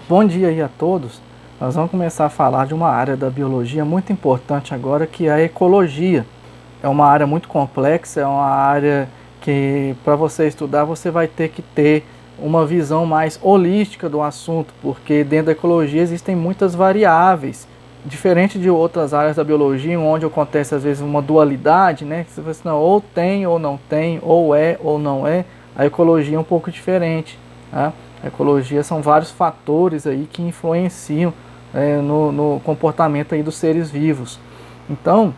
Bom dia aí a todos. Nós vamos começar a falar de uma área da biologia muito importante agora, que é a ecologia. É uma área muito complexa, é uma área que para você estudar você vai ter que ter uma visão mais holística do assunto, porque dentro da ecologia existem muitas variáveis, diferente de outras áreas da biologia, onde acontece às vezes uma dualidade, né? Que você fala assim, não, ou tem ou não tem, ou é ou não é. A ecologia é um pouco diferente, tá? A ecologia são vários fatores aí que influenciam no comportamento aí dos seres vivos. Então,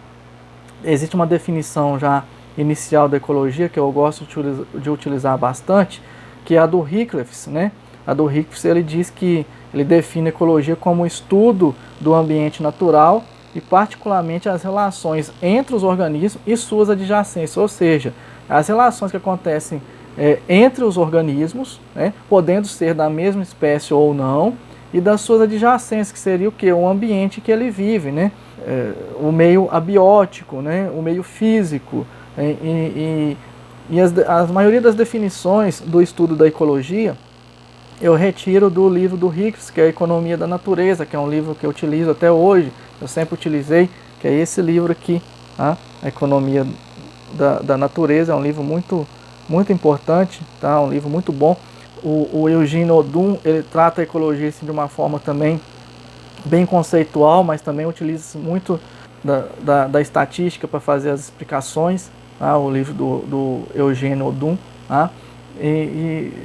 existe uma definição já inicial da ecologia que eu gosto de utilizar bastante, que é a do Rickleff, né? A do Rickleff, ele diz que ele define a ecologia como o estudo do ambiente natural e particularmente as relações entre os organismos e suas adjacências, ou seja, as relações que acontecem entre os organismos, né, podendo ser da mesma espécie ou não, e das suas adjacências, que seria o que? O ambiente que ele vive, né? O meio abiótico, né? O meio físico. E a maioria das definições do estudo da ecologia eu retiro do livro do Rickles, que é a Economia da Natureza, que é um livro que eu utilizo até hoje, eu sempre utilizei, que é esse livro aqui, tá? A Economia da Natureza, é um livro muito importante, tá? Um livro muito bom. O Eugene Odum, ele trata a ecologia assim, de uma forma também bem conceitual, mas também utiliza muito da estatística para fazer as explicações, tá? O livro do Eugene Odum, tá?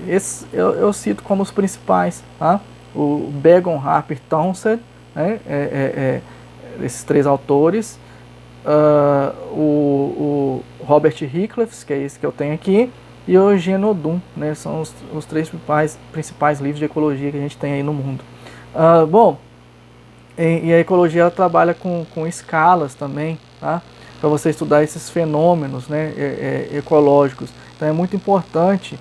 Esse eu cito como os principais, tá? O Begon Harper Townsend, né? Esses três autores, o Robert Rickleff, que é esse que eu tenho aqui, e o Eugene Odum, né? São os três principais livros de ecologia que a gente tem aí no mundo. Bom, e a ecologia ela trabalha com escalas também, tá? Para você estudar esses fenômenos, né, ecológicos. Então é muito importante,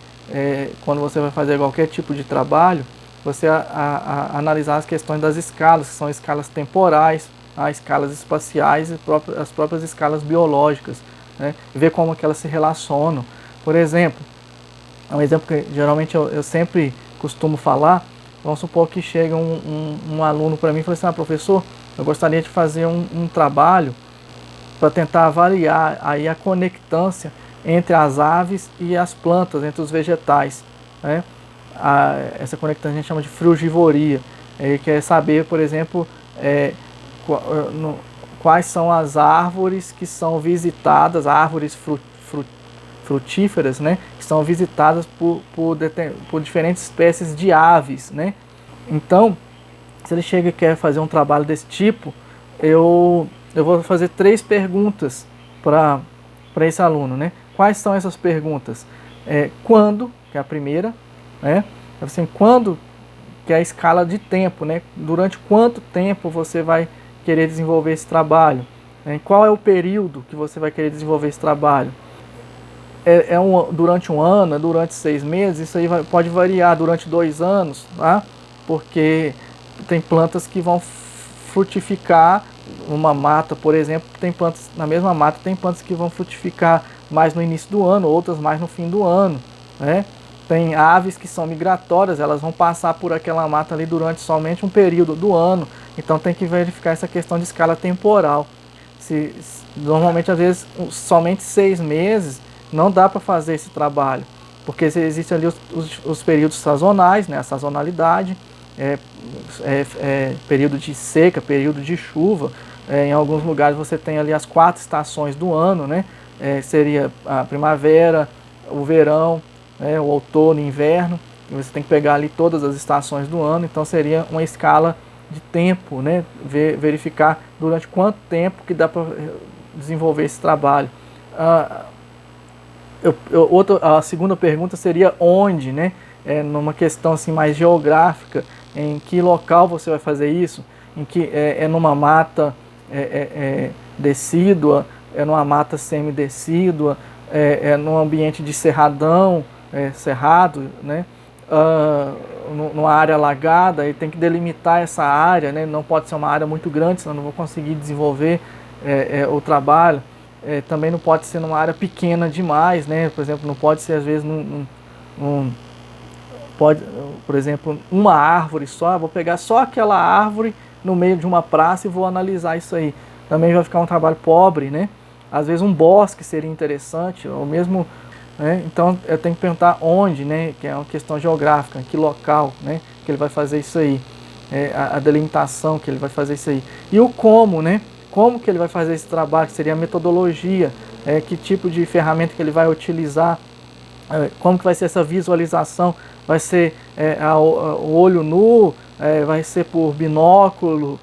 quando você vai fazer qualquer tipo de trabalho, você analisar as questões das escalas, que são escalas temporais, tá? Escalas espaciais e as próprias escalas biológicas, né? Ver como que elas se relacionam. Por exemplo, um exemplo que geralmente eu sempre costumo falar. Vamos supor que chega um aluno para mim e fala assim, professor, eu gostaria de fazer um trabalho para tentar avaliar aí a conectância entre as aves e as plantas, entre os vegetais, né? Essa conectância a gente chama de frugivoria. Ele quer saber, por exemplo, quais são as árvores que são visitadas, árvores frutíferas, né, que são visitadas por diferentes espécies de aves, né? Então, se ele chega e quer fazer um trabalho desse tipo, eu vou fazer 3 perguntas para esse aluno, né? Quais são essas perguntas? Quando, que é a primeira, né? Assim, quando, que é a escala de tempo, né? Durante quanto tempo você vai querer desenvolver esse trabalho? Qual é o período que você vai querer desenvolver esse trabalho? Durante um ano, durante 6 meses, isso aí pode variar durante 2 anos, tá? Porque tem plantas que vão frutificar uma mata, por exemplo, tem plantas na mesma mata, tem plantas que vão frutificar mais no início do ano, outras mais no fim do ano, né? Tem aves que são migratórias, elas vão passar por aquela mata ali durante somente um período do ano, então tem que verificar essa questão de escala temporal. Normalmente, às vezes, somente 6 meses não dá para fazer esse trabalho, porque existem ali os períodos sazonais, né, a sazonalidade, período de seca, período de chuva. Em alguns lugares você tem ali as 4 estações do ano, né? Seria a primavera, o verão, o outono e inverno. E você tem que pegar ali todas as estações do ano, então seria uma escala de tempo, né? Verificar durante quanto tempo que dá para desenvolver esse trabalho. A segunda pergunta seria onde, né? Numa questão assim mais geográfica, em que local você vai fazer isso, em que numa mata decídua, numa mata semidecídua, num ambiente de cerradão, cerrado, né? Numa área alagada, e tem que delimitar essa área, né? Não pode ser uma área muito grande, senão não vou conseguir desenvolver o trabalho. Também não pode ser numa área pequena demais, né? Por exemplo, não pode ser às vezes pode, por exemplo, uma árvore só, vou pegar só aquela árvore no meio de uma praça e vou analisar isso aí. Também vai ficar um trabalho pobre, né? Às vezes um bosque seria interessante, ou mesmo, né? Então eu tenho que perguntar onde, né? Que é uma questão geográfica, que local, né? Que ele vai fazer isso aí, a delimitação que ele vai fazer isso aí. E o como, né? Como que ele vai fazer esse trabalho, que seria a metodologia, que tipo de ferramenta que ele vai utilizar, como que vai ser essa visualização, vai ser o olho nu, vai ser por binóculo,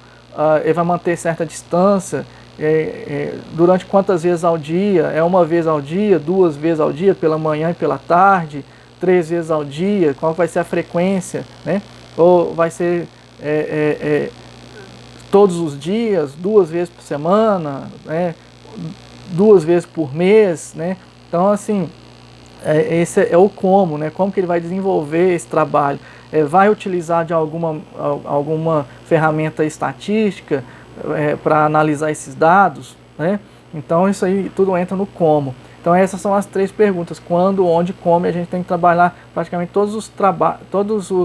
ele vai manter certa distância, durante quantas vezes ao dia, uma vez ao dia, 2 vezes ao dia, pela manhã e pela tarde, 3 vezes ao dia, qual vai ser a frequência, né? Ou vai ser todos os dias, 2 vezes por semana, né? 2 vezes por mês, né? Então, assim, esse é o como, né? Como que ele vai desenvolver esse trabalho? Vai utilizar de alguma ferramenta estatística para analisar esses dados, né? Então, isso aí tudo entra no como. Então, essas são as 3 perguntas: quando, onde, como, e a gente tem que trabalhar praticamente todos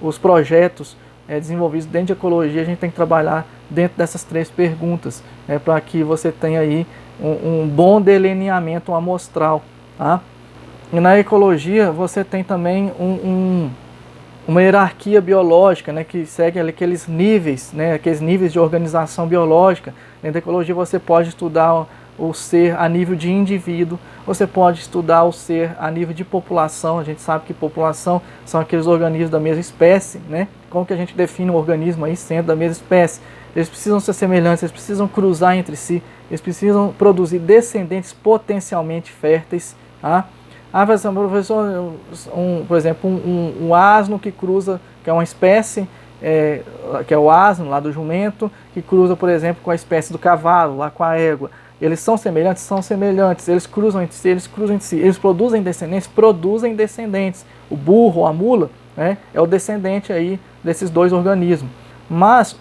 os projetos desenvolvidos dentro de ecologia, a gente tem que trabalhar dentro dessas 3 perguntas, para que você tenha aí um bom delineamento amostral, tá? E na ecologia você tem também uma hierarquia biológica, né, que segue aqueles níveis, né, aqueles níveis de organização biológica. Dentro da ecologia você pode estudar o ser a nível de indivíduo, você pode estudar o ser a nível de população. A gente sabe que população são aqueles organismos da mesma espécie, né? Como que a gente define um organismo aí sendo da mesma espécie? Eles precisam ser semelhantes, eles precisam cruzar entre si, eles precisam produzir descendentes potencialmente férteis, tá? Professor, por exemplo, um asno que cruza, que é uma espécie, que é o asno lá do jumento, que cruza, por exemplo, com a espécie do cavalo, lá com a égua. Eles são semelhantes? São semelhantes. Eles cruzam entre si? Eles cruzam entre si. Eles produzem descendentes? Produzem descendentes. O burro ou a mula, né, é o descendente aí desses 2 organismos. Mas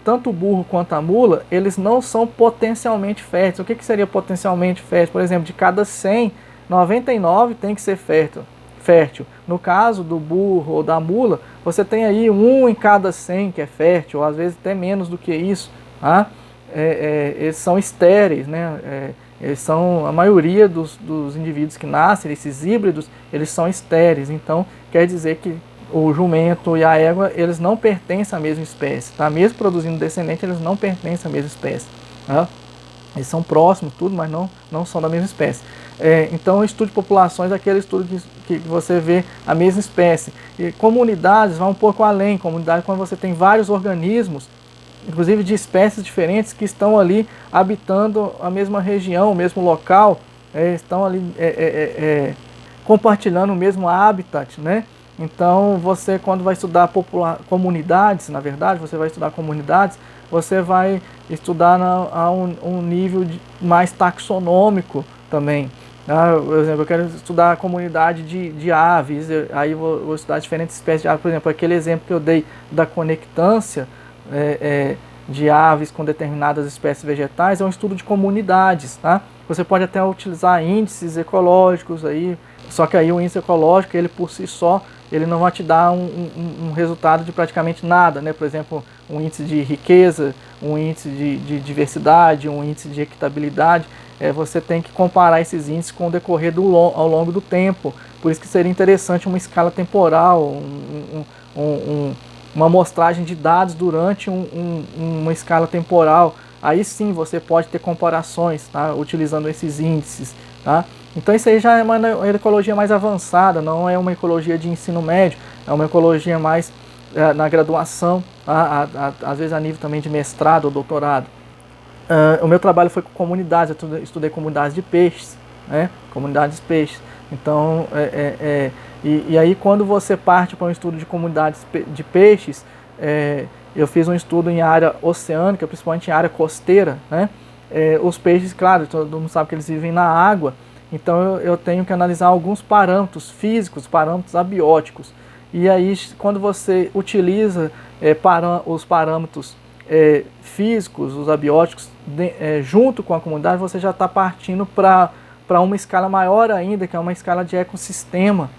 tanto o burro quanto a mula, eles não são potencialmente férteis. O que seria potencialmente fértil? Por exemplo, de cada 100, 99 tem que ser fértil. No caso do burro ou da mula, você tem aí 1 em cada 100 que é fértil, ou às vezes até menos do que isso, tá? Eles são estéreis, né? Eles são, a maioria dos indivíduos que nascem, esses híbridos, eles são estéreis. Então, quer dizer que o jumento e a égua, eles não pertencem à mesma espécie, tá? Mesmo produzindo descendente, eles não pertencem à mesma espécie, tá? Eles são próximos, tudo, mas não são da mesma espécie. Então, o estudo de populações é aquele estudo que você vê a mesma espécie. E comunidades vão um pouco além. Comunidade quando você tem vários organismos, inclusive de espécies diferentes, que estão ali habitando a mesma região, o mesmo local, estão ali compartilhando o mesmo habitat, né? Então, você, quando vai estudar comunidades, na verdade, você vai estudar comunidades, você vai estudar a um nível mais taxonômico também. Por exemplo, eu quero estudar a comunidade de aves, aí vou estudar diferentes espécies de aves. Por exemplo, aquele exemplo que eu dei da conectância de aves com determinadas espécies vegetais é um estudo de comunidades, tá? Você pode até utilizar índices ecológicos aí, só que aí o índice ecológico, ele por si só, ele não vai te dar um resultado de praticamente nada, né? Por exemplo, um índice de riqueza, um índice de diversidade, um índice de equitabilidade. Você tem que comparar esses índices com o decorrer ao longo do tempo. Por isso que seria interessante uma escala temporal, uma amostragem de dados durante uma escala temporal. Aí sim você pode ter comparações, tá? Utilizando esses índices, tá? Então isso aí já é uma ecologia mais avançada, não é uma ecologia de ensino médio, é uma ecologia mais na graduação, tá? Às vezes a nível também de mestrado ou doutorado. O meu trabalho foi com comunidades, eu estudei comunidades de peixes, né? Comunidades de peixes. Então, e aí quando você parte para um estudo de comunidades de peixes, eu fiz um estudo em área oceânica, principalmente em área costeira, né? Os peixes, claro, todo mundo sabe que eles vivem na água, então eu tenho que analisar alguns parâmetros físicos, parâmetros abióticos. E aí, quando você utiliza os parâmetros físicos, os abióticos, junto com a comunidade, você já está partindo para uma escala maior ainda, que é uma escala de ecossistema,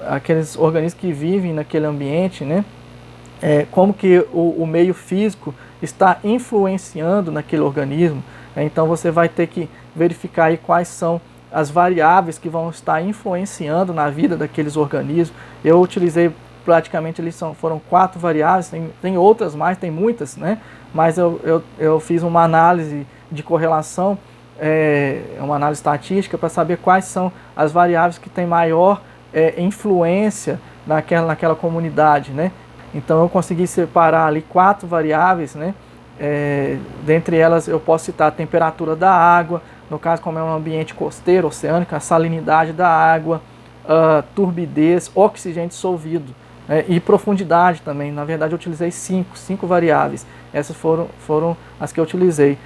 aqueles organismos que vivem naquele ambiente, né? Como que o meio físico está influenciando naquele organismo. Então você vai ter que verificar aí quais são as variáveis que vão estar influenciando na vida daqueles organismos. Eu utilizei praticamente, foram 4 variáveis, tem outras mais, tem muitas, né? Mas eu fiz uma análise de correlação, uma análise estatística para saber quais são as variáveis que têm maior influência naquela comunidade, né? Então eu consegui separar ali 4 variáveis, né? Dentre elas eu posso citar a temperatura da água, no caso como é um ambiente costeiro, oceânico, a salinidade da água, turbidez, oxigênio dissolvido, e profundidade também. Na verdade eu utilizei 5 variáveis, essas foram as que eu utilizei.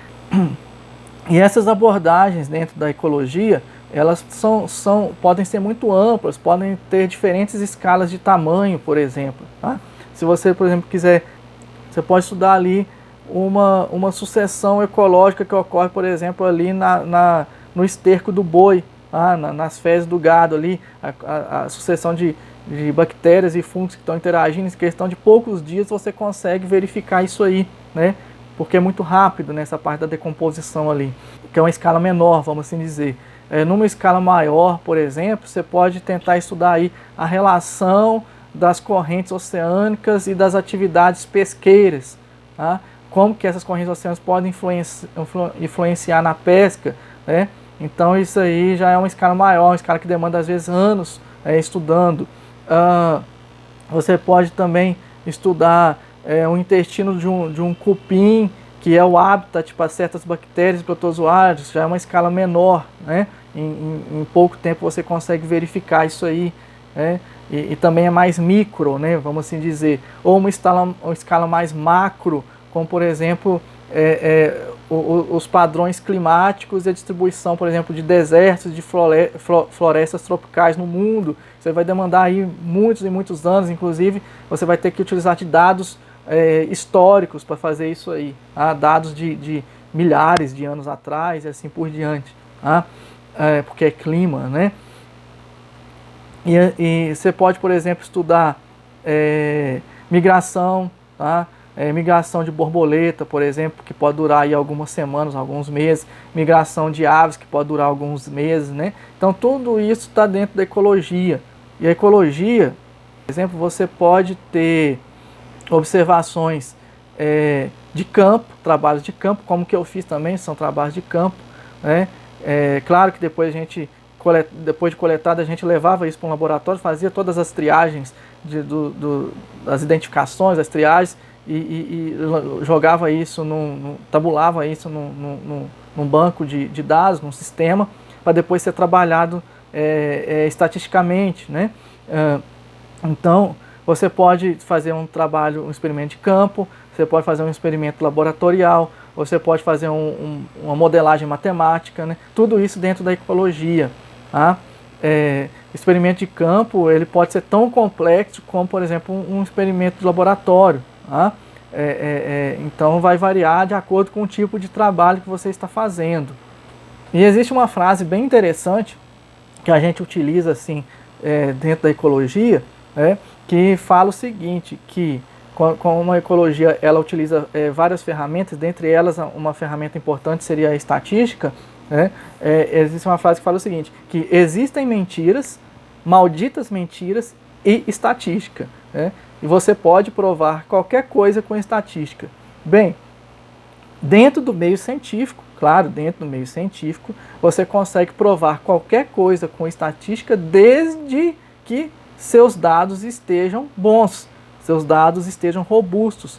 E essas abordagens dentro da ecologia, elas podem ser muito amplas, podem ter diferentes escalas de tamanho, por exemplo, tá? Se você, por exemplo, quiser, você pode estudar ali uma sucessão ecológica que ocorre, por exemplo, ali no esterco do boi, tá? Nas fezes do gado ali, a sucessão de bactérias e fungos que estão interagindo, em questão de poucos dias você consegue verificar isso aí, né? Porque é muito rápido nessa parte da decomposição ali, que é uma escala menor, vamos assim dizer. Numa escala maior, por exemplo, você pode tentar estudar aí a relação das correntes oceânicas e das atividades pesqueiras, tá? Como que essas correntes oceânicas podem influenciar na pesca, né? Então isso aí já é uma escala maior, uma escala que demanda às vezes anos estudando. Você pode também estudar o intestino de um cupim, que é o habitat para certas bactérias e protozoários, já é uma escala menor, né? Em pouco tempo você consegue verificar isso aí, né? E também é mais micro, né? Vamos assim dizer, ou uma escala mais macro, como por exemplo os padrões climáticos e a distribuição, por exemplo, de desertos, de florestas tropicais no mundo. Você vai demandar aí muitos e muitos anos, inclusive você vai ter que utilizar de dados históricos para fazer isso aí, tá? Dados de milhares de anos atrás e assim por diante, tá? Porque é clima, né? E você pode, por exemplo, estudar migração, tá? Migração de borboleta, por exemplo, que pode durar aí algumas semanas, alguns meses, migração de aves, que pode durar alguns meses, né? Então tudo isso está dentro da ecologia. E a ecologia, por exemplo, você pode ter observações de campo, trabalhos de campo, como que eu fiz também, são trabalhos de campo, né? Claro que depois de coletado, a gente levava isso para um laboratório, fazia todas as triagens, as identificações, as triagens, e jogava isso, tabulava isso num banco de dados, num sistema, para depois ser trabalhado estatisticamente, né? Então, você pode fazer um experimento de campo, você pode fazer um experimento laboratorial, você pode fazer uma modelagem matemática, né? Tudo isso dentro da ecologia, tá? Experimento de campo, ele pode ser tão complexo como, por exemplo, um experimento de laboratório, tá? Então vai variar de acordo com o tipo de trabalho que você está fazendo. E existe uma frase bem interessante que a gente utiliza assim dentro da ecologia, que fala o seguinte, que com uma ecologia ela utiliza várias ferramentas, dentre elas uma ferramenta importante seria a estatística. Existe uma frase que fala o seguinte, que existem mentiras, malditas mentiras e estatística, e você pode provar qualquer coisa com estatística. Bem, dentro do meio científico, claro, dentro do meio científico, você consegue provar qualquer coisa com estatística desde que seus dados estejam bons, seus dados estejam robustos,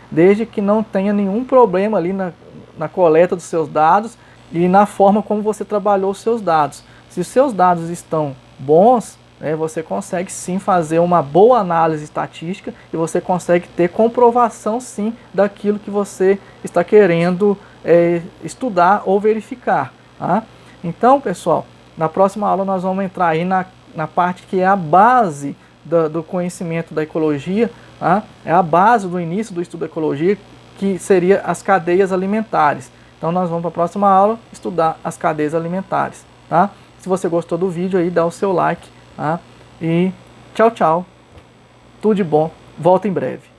desde que não tenha nenhum problema ali na coleta dos seus dados e na forma como você trabalhou os seus dados. Se os seus dados estão bons, você consegue sim fazer uma boa análise estatística e você consegue ter comprovação sim daquilo que você está querendo estudar ou verificar, tá? Então, pessoal, na próxima aula nós vamos entrar aí na parte que é a base do conhecimento da ecologia, tá? É a base do início do estudo da ecologia, que seria as cadeias alimentares. Então nós vamos para a próxima aula estudar as cadeias alimentares, tá? Se você gostou do vídeo aí, dá o seu like, tá? E tchau, tchau. Tudo de bom. Volto em breve.